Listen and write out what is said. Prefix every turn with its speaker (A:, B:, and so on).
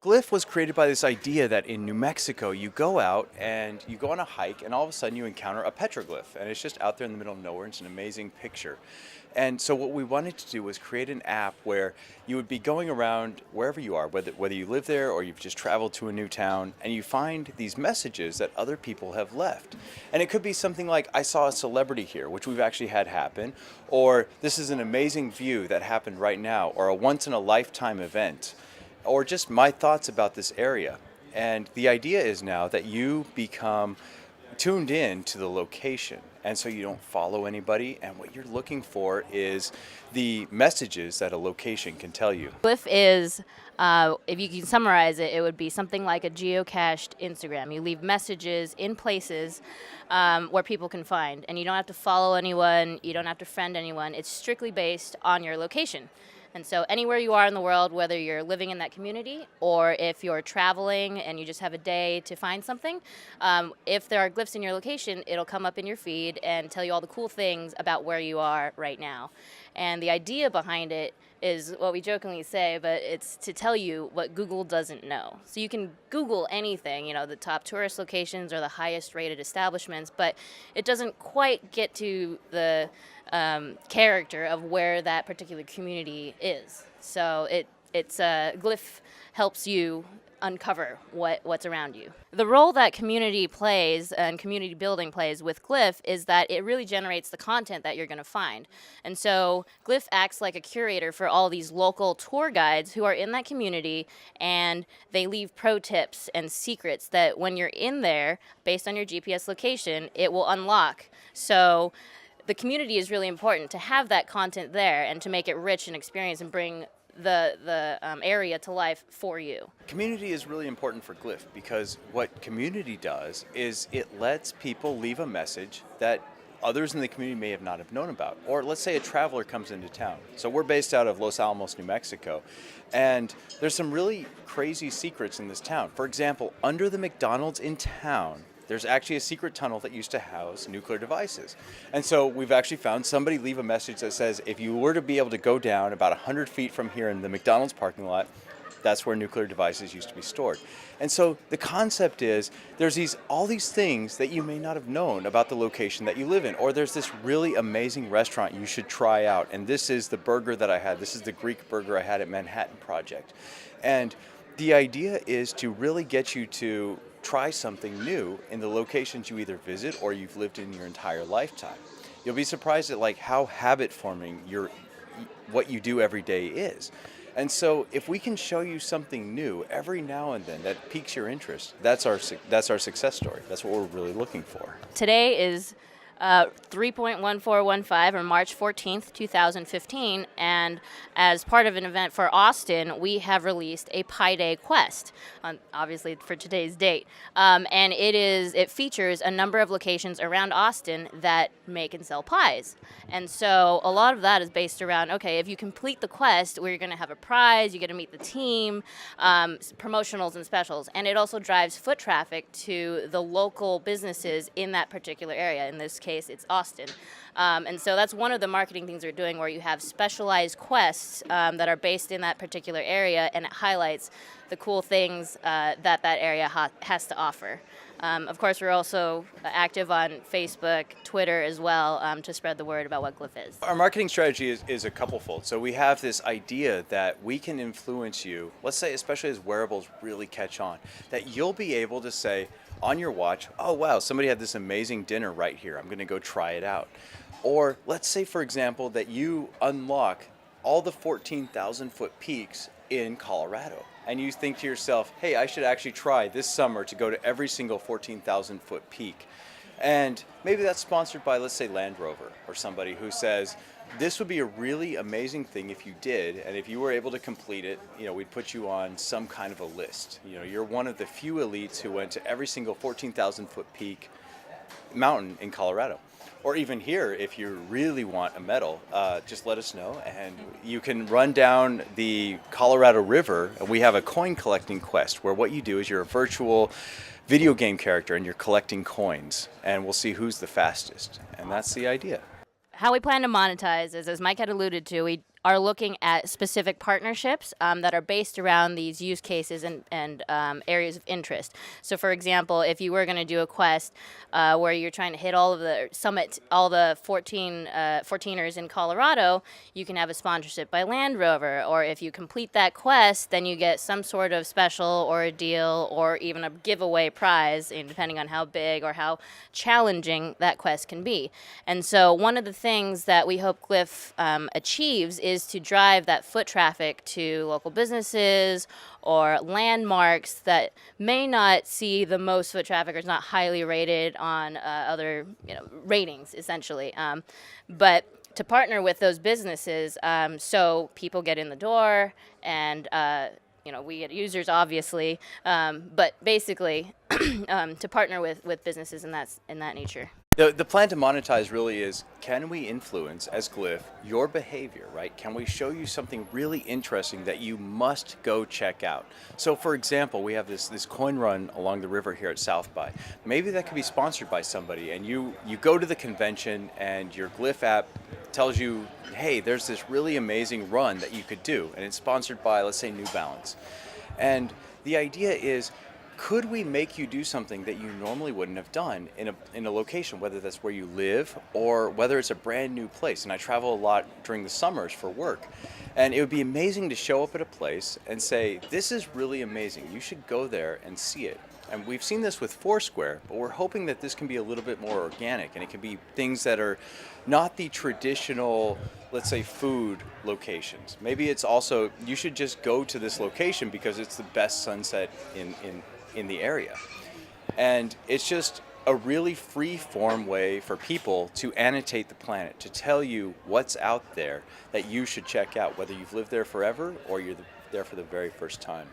A: Glyph was created by this idea that in New Mexico, you go out and you go on a hike, and all of a sudden you encounter a petroglyph, and it's just out there in the middle of nowhere. It's an amazing picture. And so what we wanted to do was create an app where you would be going around wherever you are, whether you live there or you've just traveled to a new town, and you find these messages that other people have left. And it could be something like, I saw a celebrity here, which we've actually had happen, or this is an amazing view that happened right now, or a once-in-a-lifetime event, or just my thoughts about this area. And the idea is now that you become tuned in to the location, and so you don't follow anybody, and what you're looking for is the messages that a location can tell you.
B: Glyph is, if you can summarize it, it would be something like a geocached Instagram. You leave messages in places where people can find, and you don't have to follow anyone, you don't have to friend anyone. It's strictly based on your location. And so anywhere you are in the world, whether you're living in that community or if you're traveling and you just have a day to find something, if there are glyphs in your location, it'll come up in your feed and tell you all the cool things about where you are right now. And the idea behind it is what we jokingly say, but it's to tell you what Google doesn't know. So you can Google anything, you know, the top tourist locations or the highest rated establishments, but it doesn't quite get to the character of where that particular community is. So Glyph helps you uncover what's around you. The role that community plays and community building plays with Glyph is that it really generates the content that you're going to find. And so Glyph acts like a curator for all these local tour guides who are in that community, and they leave pro tips and secrets that when you're in there, based on your GPS location, it will unlock. So the community is really important to have that content there and to make it rich and experience and bring the area to life for you.
A: Community is really important for Glyph because what community does is it lets people leave a message that others in the community may have not have known about. Or let's say a traveler comes into town. So we're based out of Los Alamos, New Mexico, and there's some really crazy secrets in this town. For example, under the McDonald's in town, there's actually a secret tunnel that used to house nuclear devices. And so we've actually found somebody leave a message that says, if you were to be able to go down about 100 feet from here in the McDonald's parking lot, that's where nuclear devices used to be stored. And so the concept is there's all these things that you may not have known about the location that you live in, or there's this really amazing restaurant you should try out, and this is the burger that I had. This is the Greek burger I had at Manhattan Project. And the idea is to really get you to try something new in the locations you either visit or you've lived in your entire lifetime. You'll be surprised at how habit forming what you do every day is. And so if we can show you something new every now and then that piques your interest, that's our success story. That's what we're really looking for.
B: Today is 3.1415 or March 14th, 2015, and as part of an event for Austin, we have released a Pi Day quest, obviously for today's date, and it features a number of locations around Austin that make and sell pies. And so a lot of that is based around, okay, if you complete the quest, we're going to have a prize, you get to meet the team, promotionals and specials, and it also drives foot traffic to the local businesses in that particular area. In this case, it's Austin. And so that's one of the marketing things we're doing, where you have specialized quests that are based in that particular area, and it highlights the cool things that area has to offer. Of course, we're also active on Facebook, Twitter as well, to spread the word about what Glyph is.
A: Our marketing strategy is a couple-fold. So we have this idea that we can influence you, let's say especially as wearables really catch on, that you'll be able to say on your watch, oh wow, somebody had this amazing dinner right here, I'm going to go try it out. Or let's say, for example, that you unlock all the 14,000 foot peaks in Colorado, and you think to yourself, hey, I should actually try this summer to go to every single 14,000 foot peak. And maybe that's sponsored by, let's say, Land Rover or somebody who says, this would be a really amazing thing if you did, and if you were able to complete it, we'd put you on some kind of a list. You're one of the few elites who went to every single 14,000 foot peak mountain in Colorado. Or even here, if you really want a medal, just let us know, and you can run down the Colorado River. We have a coin collecting quest where what you do is you're a virtual video game character and you're collecting coins, and we'll see who's the fastest. And that's the idea.
B: How we plan to monetize is, as Mike had alluded to, we are looking at specific partnerships that are based around these use cases and areas of interest. So, for example, if you were going to do a quest where you're trying to hit all of the summit, all the 14ers in Colorado, you can have a sponsorship by Land Rover. Or if you complete that quest, then you get some sort of special or a deal or even a giveaway prize, depending on how big or how challenging that quest can be. And so one of the things that we hope Glyph achieves is to drive that foot traffic to local businesses or landmarks that may not see the most foot traffic or is not highly rated on other ratings, essentially. But to partner with those businesses so people get in the door and we get users, obviously, but basically to partner with businesses in that nature.
A: The plan to monetize really is, can we influence, as Glyph, your behavior, right? Can we show you something really interesting that you must go check out? So for example, we have this coin run along the river here at South by. Maybe that could be sponsored by somebody, and you go to the convention and your Glyph app tells you, hey, there's this really amazing run that you could do, and it's sponsored by, let's say, New Balance. And the idea is, could we make you do something that you normally wouldn't have done in a location, whether that's where you live or whether it's a brand new place? And I travel a lot during the summers for work. And it would be amazing to show up at a place and say, this is really amazing. You should go there and see it. And we've seen this with Foursquare, but we're hoping that this can be a little bit more organic, and it can be things that are not the traditional, let's say, food locations. Maybe it's also, you should just go to this location because it's the best sunset in the area. And it's just a really free-form way for people to annotate the planet, to tell you what's out there that you should check out, whether you've lived there forever or you're there for the very first time.